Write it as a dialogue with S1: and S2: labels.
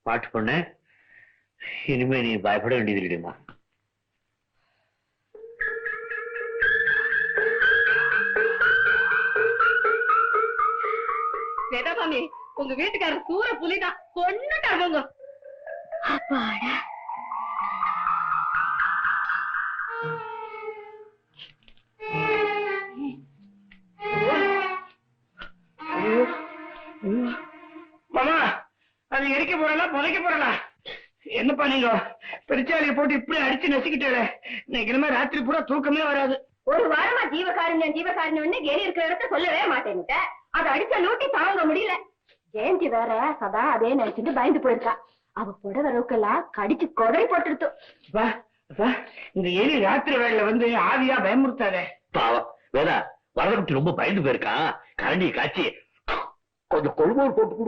S1: பாட்டு பொண்ணு, இனிமே நீ பயப்பட வேண்டியது இல்லையம்மா.
S2: வேதாசாமி, உங்க வீட்டுக்காரர் சூர புலிதான், கொன்னுட்டாங்க. அப்பாடா.
S3: மாமா, அது எரிக்க போறா புதைக்க போறா? என்னப்பா நீங்க பெருச்சாலியை போட்டு இப்படி அடிச்சு நசுக்கிட்டாரு. இன்னைக்கு இனிமே ராத்திரி பூரா தூக்கமே வராது.
S2: ஒரு வாரமா ஜீவகாருண்யம் கேலி இருக்கிற இடத்த சொல்லவே மாட்டேன்னுட்ட. அதை அடிச்ச லூட்டி தாங்க முடியல. ஜெயந்தி வேற சதா அதே நினைச்சிட்டு பயந்து போயிருக்கா. அவ புடவை ரோக்கெல்லாம் கடிச்சு கொடை போட்டுருத்தோம்.
S3: இந்த எலி ராத்திரி வேலையில வந்து ஆவியா பயமுறுத்தாதே.
S1: பாவம் வேதா, வரதகுட்டி ரொம்ப பயந்து போயிருக்கான். கரண்டி காய்ச்சி கொஞ்சம் கொழும்போடு போட்டு கொடு.